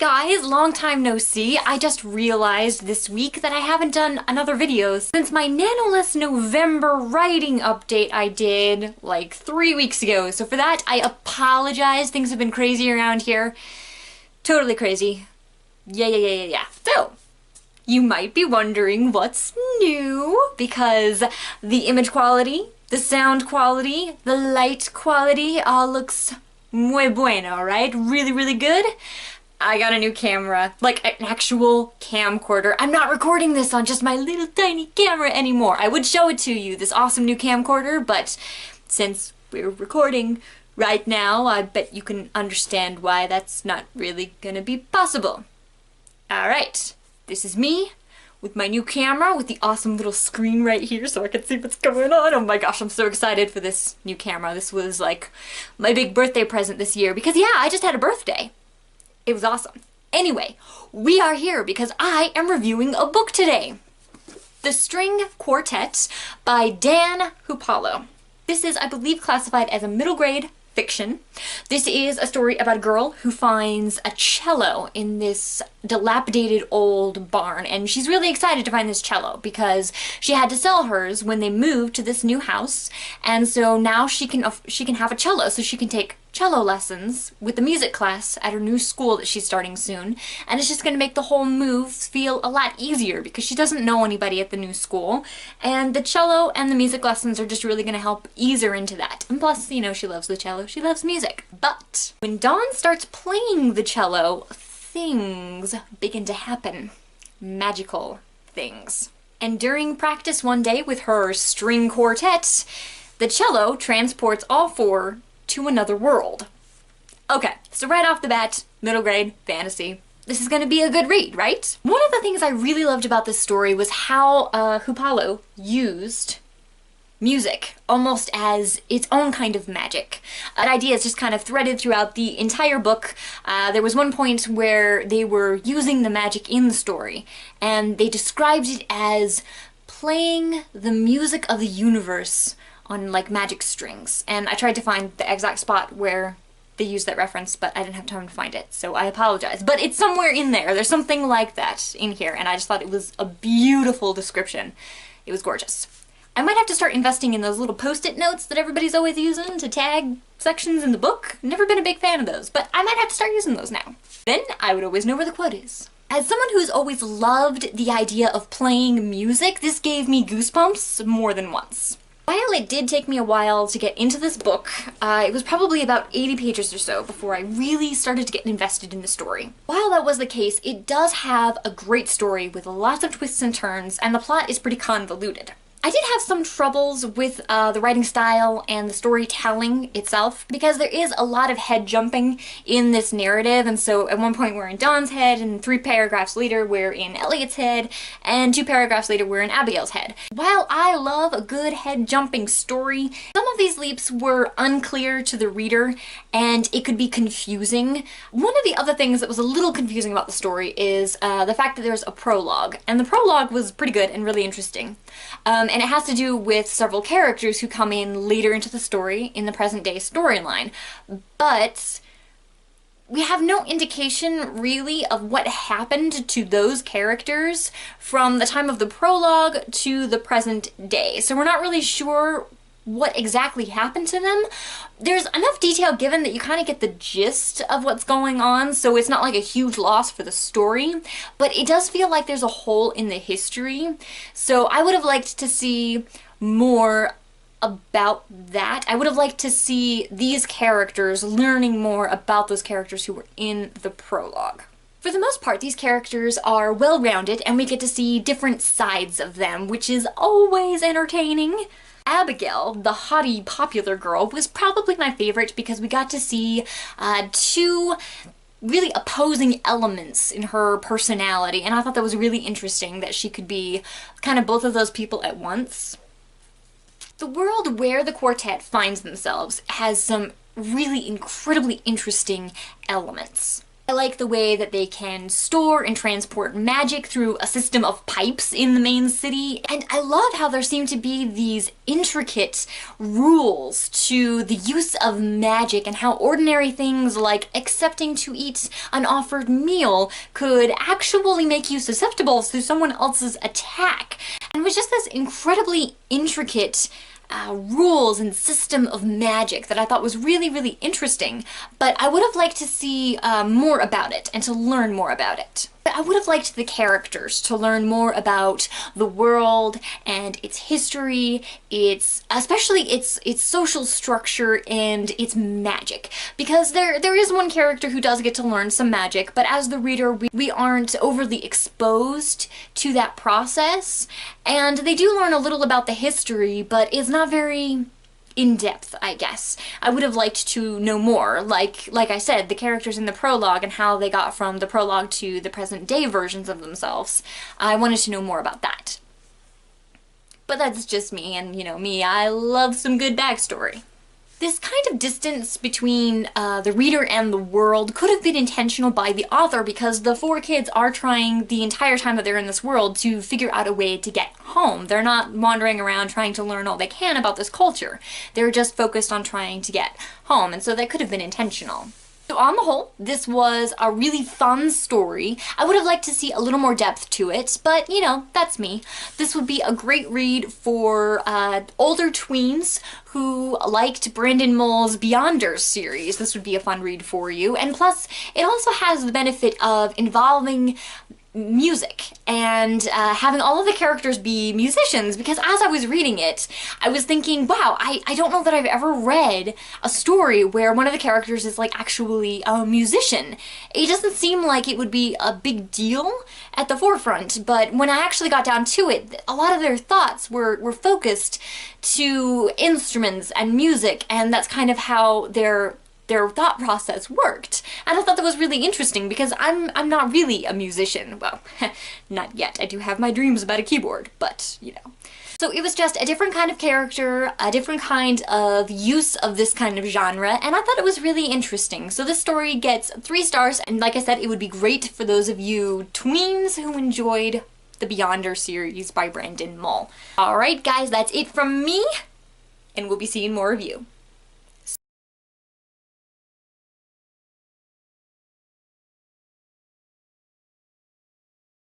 guys, long time no see. I just realized this week that I haven't done another video since my Nanolist November writing update I did like 3 weeks ago. So for that, I apologize. Things have been crazy around here. Totally crazy. Yeah. So, you might be wondering what's new, because the image quality, the sound quality, the light quality all looks muy bueno, right? Really good. I got a new camera, like an actual camcorder. I'm not recording this on just my little tiny camera anymore. I would show it to you, this awesome new camcorder, but since we're recording right now, I bet you can understand why that's not really gonna be possible. Alright, this is me with my new camera with the awesome little screen right here so I can see what's going on. Oh my gosh, I'm so excited for this new camera. This was like my big birthday present this year because yeah, I just had a birthday. It was awesome. Anyway, we are here because I am reviewing a book today. The String Quartet by Dan Hupalo. This is, I believe, classified as a middle grade fiction. This is a story about a girl who finds a cello in this dilapidated old barn, and she's really excited to find this cello because she had to sell hers when they moved to this new house, and so now she can have a cello, so she can take cello lessons with the music class at her new school that she's starting soon, and it's just going to make the whole move feel a lot easier because she doesn't know anybody at the new school, and the cello and the music lessons are just really going to help ease her into that. And plus, you know, she loves the cello, she loves music. But when Dawn starts playing the cello, things begin to happen. Magical things. And during practice one day with her string quartet, the cello transports all four to another world. Okay, so right off the bat, middle grade fantasy. This is gonna be a good read, right? One of the things I really loved about this story was how Hupalo used music almost as its own kind of magic. That idea is just kind of threaded throughout the entire book. There was one point where they were using the magic in the story, and they described it as playing the music of the universe on like magic strings, and I tried to find the exact spot where they used that reference, but I didn't have time to find it, so I apologize. But it's somewhere in there. There's something like that in here, and I just thought it was a beautiful description. It was gorgeous. I might have to start investing in those little post-it notes that everybody's always using to tag sections in the book. Never been a big fan of those, but I might have to start using those now. Then I would always know where the quote is. As someone who's always loved the idea of playing music, this gave me goosebumps more than once. While it did take me a while to get into this book, it was probably about 80 pages or so before I really started to get invested in the story. While that was the case, it does have a great story with lots of twists and turns, and the plot is pretty convoluted. I did have some troubles with the writing style and the storytelling itself because there is a lot of head jumping in this narrative, and so at one point we're in Dawn's head, and 3 paragraphs later we're in Elliot's head, and 2 paragraphs later we're in Abigail's head. While I love a good head jumping story, some of these leaps were unclear to the reader and it could be confusing. One of the other things that was a little confusing about the story is the fact that there's a prologue, and the prologue was pretty good and really interesting. And it has to do with several characters who come in later into the story in the present day storyline. But we have no indication really of what happened to those characters from the time of the prologue to the present day. So we're not really sure what exactly happened to them. There's enough detail given that you kind of get the gist of what's going on, so it's not like a huge loss for the story, but it does feel like there's a hole in the history. So I would have liked to see more about that. I would have liked to see these characters learning more about those characters who were in the prologue. For the most part, these characters are well-rounded, and we get to see different sides of them, which is always entertaining. Abigail, the haughty, popular girl, was probably my favorite because we got to see 2 really opposing elements in her personality, and I thought that was really interesting that she could be kind of both of those people at once. The world where the quartet finds themselves has some really incredibly interesting elements. I like the way that they can store and transport magic through a system of pipes in the main city, and I love how there seem to be these intricate rules to the use of magic and how ordinary things like accepting to eat an offered meal could actually make you susceptible to someone else's attack. And it was just this incredibly intricate rules and system of magic that I thought was really, really interesting, but I would have liked to see more about it and to learn more about it. I would have liked the characters to learn more about the world and its history, especially its social structure and its magic. Because there is one character who does get to learn some magic, but as the reader, we aren't overly exposed to that process. And they do learn a little about the history, but it's not very in-depth, I guess. I would have liked to know more, like I said, the characters in the prologue and how they got from the prologue to the present day versions of themselves. I wanted to know more about that. But that's just me, and you know me, I love some good backstory. This kind of distance between the reader and the world could have been intentional by the author, because the four kids are trying the entire time that they're in this world to figure out a way to get home. They're not wandering around trying to learn all they can about this culture. They're just focused on trying to get home, and so that could have been intentional. So on the whole, this was a really fun story. I would have liked to see a little more depth to it, but you know, that's me. This would be a great read for older tweens who liked Brandon Mull's Beyonders series. This would be a fun read for you, and plus it also has the benefit of involving music and having all of the characters be musicians, because as I was reading it, I was thinking, wow, I don't know that I've ever read a story where one of the characters is like actually a musician. It doesn't seem like it would be a big deal at the forefront, but when I actually got down to it, a lot of their thoughts were focused to instruments and music, and that's kind of how their thought process worked. And I thought that was really interesting, because I'm not really a musician. Well, not yet. I do have my dreams about a keyboard, but you know. So it was just a different kind of character, a different kind of use of this kind of genre, and I thought it was really interesting. So this story gets 3 stars, and like I said, it would be great for those of you tweens who enjoyed the Beyonder series by Brandon Mull. Alright guys, that's it from me, and we'll be seeing more of you.